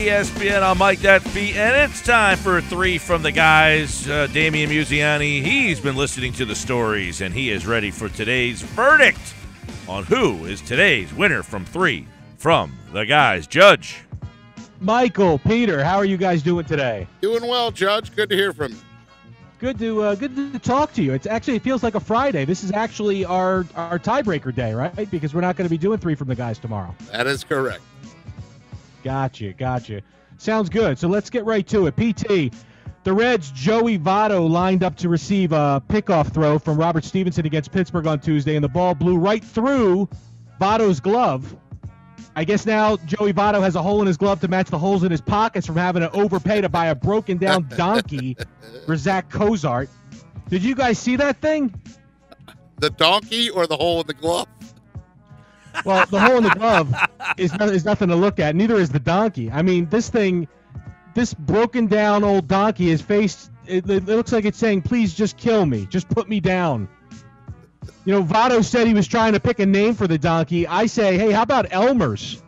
ESPN on Mike That's Pete, and it's time for 3 from the guys. Damian Muziani, he's been listening to the stories, and he is ready for today's verdict on who is today's winner from 3 from the guys. Judge. Michael, Peter, how are you guys doing today? Doing well, Judge. Good to hear from you. Good to talk to you. It feels like a Friday. This is actually our tiebreaker day, right? Because we're not going to be doing 3 from the guys tomorrow. That is correct. Gotcha. Sounds good. So let's get right to it. PT, the Reds' Joey Votto lined up to receive a pickoff throw from Robert Stevenson against Pittsburgh on Tuesday, and the ball blew right through Votto's glove. I guess now Joey Votto has a hole in his glove to match the holes in his pockets from having to overpay to buy a broken-down donkey for Zach Cozart. Did you guys see that thing? The donkey or the hole in the glove? Well, the hole in the glove is nothing to look at. Neither is the donkey. I mean, this broken down old donkey, his face, it looks like it's saying, please just kill me. Just put me down. You know, Votto said he was trying to pick a name for the donkey. I say, hey, how about Elmer's?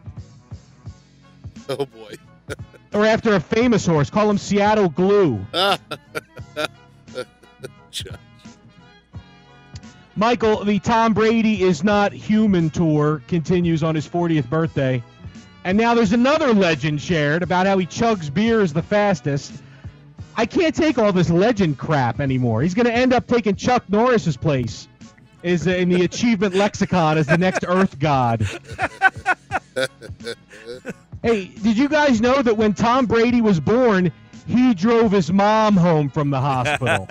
Oh, boy. Or after a famous horse. Call him Seattle Glue. Michael, the Tom Brady is not human tour continues on his 40th birthday. And now there's another legend shared about how he chugs beers the fastest. I can't take all this legend crap anymore. He's going to end up taking Chuck Norris's place in the achievement lexicon as the next Earth god. Hey, did you guys know that when Tom Brady was born, he drove his mom home from the hospital?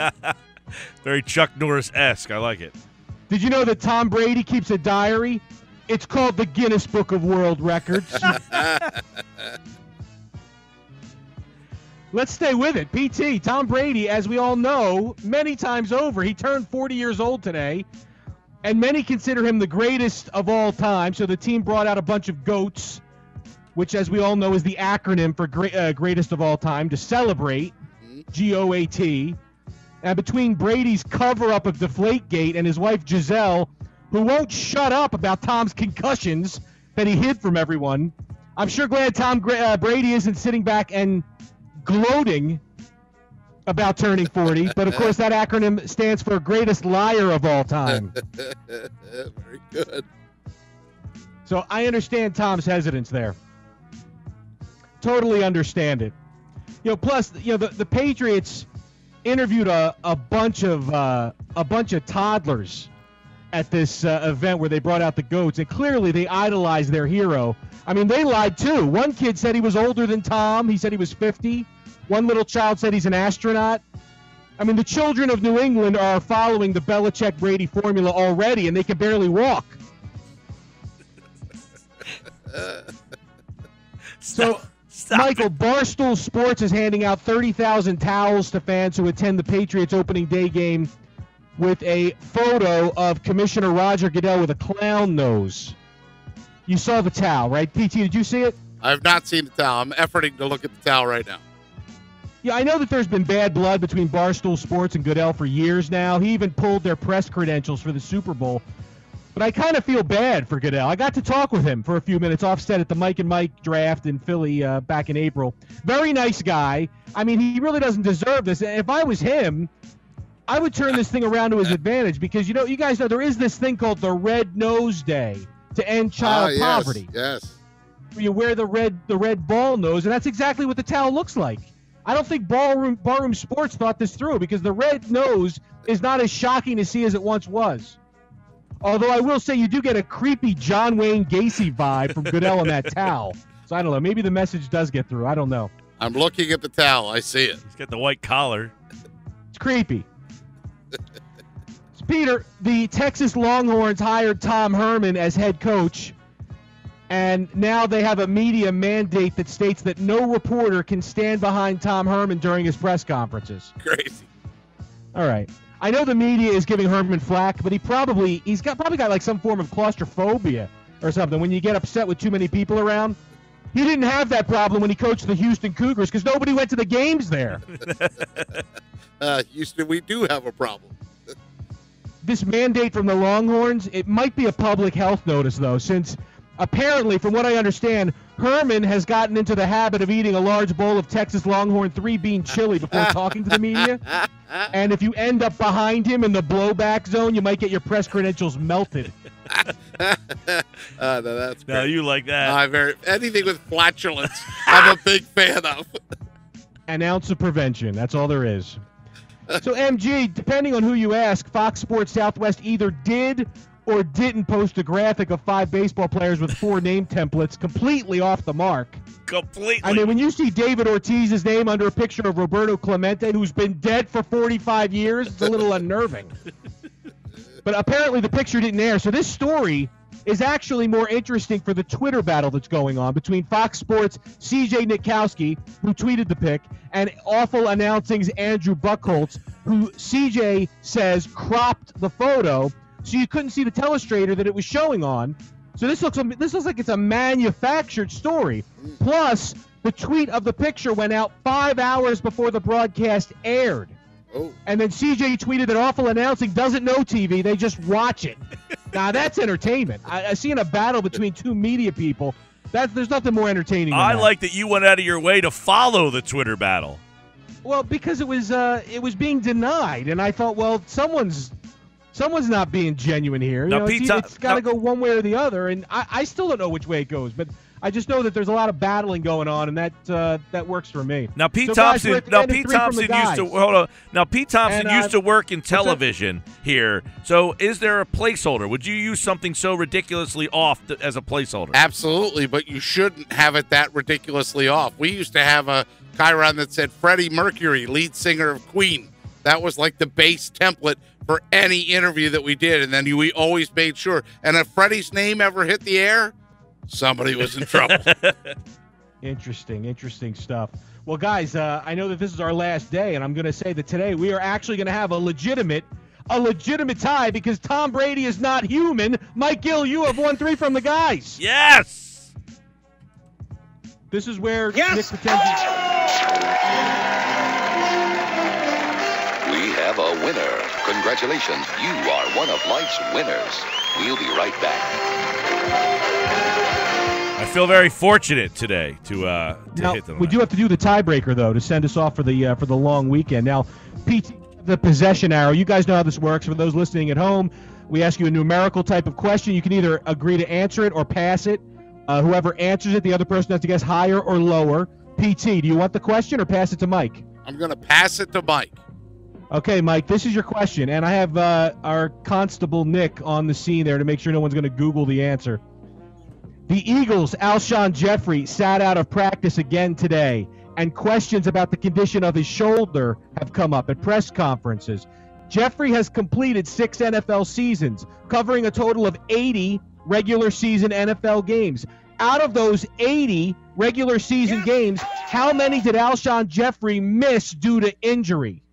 Very Chuck Norris-esque. I like it. Did you know that Tom Brady keeps a diary? It's called the Guinness Book of World Records. Let's stay with it. PT, Tom Brady, as we all know, many times over, he turned 40 years old today, and many consider him the greatest of all time. So the team brought out a bunch of GOATs, which, as we all know, is the acronym for greatest of all time, to celebrate, GOAT. And between Brady's cover-up of Deflategate and his wife Giselle, who won't shut up about Tom's concussions that he hid from everyone, I'm sure glad Tom Brady isn't sitting back and gloating about turning 40. But, of course, that acronym stands for greatest liar of all time. Very good. So I understand Tom's hesitance there. Totally understand it. You know, plus, you know, the Patriots interviewed a bunch of toddlers at this event where they brought out the GOATs, and clearly they idolized their hero. I mean, they lied too. One kid said he was older than Tom. He said he was 50. One little child said he's an astronaut. I mean, the children of New England are following the Belichick-Brady formula already, and they can barely walk. So, Michael, Barstool Sports is handing out 30,000 towels to fans who attend the Patriots opening day game with a photo of Commissioner Roger Goodell with a clown nose. You saw the towel, right? PT, did you see it? I have not seen the towel. I'm efforting to look at the towel right now. Yeah, I know that there's been bad blood between Barstool Sports and Goodell for years now. He even pulled their press credentials for the Super Bowl. But I kind of feel bad for Goodell. I got to talk with him for a few minutes offset at the Mike and Mike draft in Philly back in April. Very nice guy. I mean, he really doesn't deserve this. If I was him, I would turn this thing around to his advantage because, you know, you guys know there is this thing called the Red Nose Day to end child poverty. Yes. You wear the red ball nose, and that's exactly what the towel looks like. I don't think Barroom Sports thought this through because the red nose is not as shocking to see as it once was. Although I will say you do get a creepy John Wayne Gacy vibe from Goodell on that towel. So I don't know. Maybe the message does get through. I don't know. I'm looking at the towel. I see it. He's got the white collar. It's creepy. So Peter, the Texas Longhorns hired Tom Herman as head coach, and now they have a media mandate that states that no reporter can stand behind Tom Herman during his press conferences. Crazy. All right. I know the media is giving Herman flack, but he's probably got like some form of claustrophobia or something when you get upset with too many people around. He didn't have that problem when he coached the Houston Cougars because nobody went to the games there. Houston, we do have a problem. This mandate from the Longhorns, it might be a public health notice, though, since apparently, from what I understand, Herman has gotten into the habit of eating a large bowl of Texas Longhorn 3-bean chili before talking to the media. And if you end up behind him in the blowback zone, you might get your press credentials melted. No, that's great. No, you like that. Anything with flatulence, I'm a big fan of. An ounce of prevention. That's all there is. So, MG, depending on who you ask, Fox Sports Southwest either did or didn't post a graphic of 5 baseball players with 4 name templates completely off the mark. Completely. I mean, when you see David Ortiz's name under a picture of Roberto Clemente, who's been dead for 45 years, it's a little unnerving. But apparently the picture didn't air. So this story is actually more interesting for the Twitter battle that's going on between Fox Sports' CJ Nitkowski, who tweeted the pic, and Awful Announcing's Andrew Buchholz, who CJ says cropped the photo so you couldn't see the telestrator that it was showing on. So this looks like it's a manufactured story. Plus, the tweet of the picture went out 5 hours before the broadcast aired. Oh. And then CJ tweeted that Awful Announcing doesn't know TV, they just watch it. Now, that's entertainment. I seeing a battle between 2 media people, there's nothing more entertaining than that. like that you went out of your way to follow the Twitter battle. Well, because it was being denied, and I thought, well, someone's not being genuine here. Now, It's got to go one way or the other, and I still don't know which way it goes, but I just know that there's a lot of battling going on, and that works for me. Now, Pete So, Thompson. guys, Now, Pete Thompson used to hold on. Now, Pete Thompson used to work in television here. So, is there a placeholder? Would you use something so ridiculously off as a placeholder? Absolutely, but you shouldn't have it that ridiculously off. We used to have a chyron that said Freddie Mercury, lead singer of Queen. That was like the base template for any interview that we did, and then we always made sure. And if Freddie's name ever hit the air, somebody was in trouble. Interesting stuff. Well, guys, I know that this is our last day, and I'm going to say that today we are actually going to have a legitimate tie because Tom Brady is not human. Mike Gill, you have won 3 from the guys. Yes. This is where Nick pretends. We have a winner. Congratulations, you are one of life's winners. We'll be right back. I feel very fortunate today to hit them. We do have to do the tiebreaker though to send us off for the long weekend. Now, Pete, the possession arrow. You guys know how this works. For those listening at home, we ask you a numerical type of question. You can either agree to answer it or pass it. Whoever answers it, the other person has to guess higher or lower. PT, do you want the question or pass it to Mike? I'm going to pass it to Mike. Okay, Mike, this is your question, and I have our constable Nick on the scene there to make sure no one's going to Google the answer. The Eagles' Alshon Jeffrey sat out of practice again today, and questions about the condition of his shoulder have come up at press conferences. Jeffrey has completed 6 NFL seasons, covering a total of 80 regular season NFL games. Out of those 80 regular season games, how many did Alshon Jeffrey miss due to injury?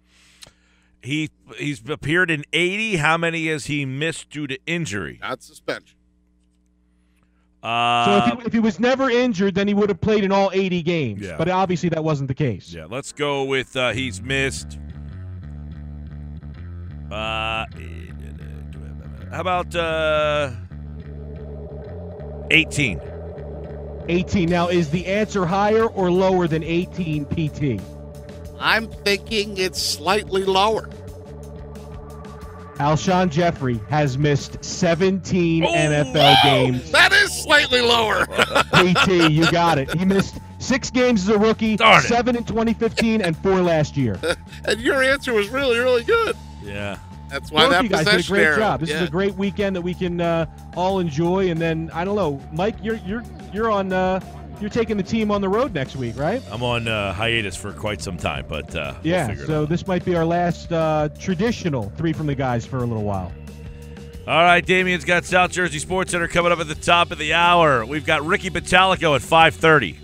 He's appeared in 80. How many has he missed due to injury? Not suspension. So if he was never injured, then he would have played in all 80 games. Yeah. But obviously that wasn't the case. Yeah, let's go with he's missed. How about 18? 18. Now, is the answer higher or lower than 18 PT? I'm thinking it's slightly lower. Alshon Jeffrey has missed 17 NFL games. That is slightly lower. PT, you got it. He missed 6 games as a rookie, Darn it. 7 in 2015, and 4 last year. And your answer was really, really good. Yeah. That's why Both that you guys did a possession great arrow. job. This is a great weekend that we can all enjoy. And then I don't know, Mike, you're on. You're taking the team on the road next week, right? I'm on hiatus for quite some time, but yeah. we'll figure it So out. this might be our last traditional 3 from the guys for a little while. All right, Damian's got South Jersey Sports Center coming up at the top of the hour. We've got Ricky Batalico at 5:30.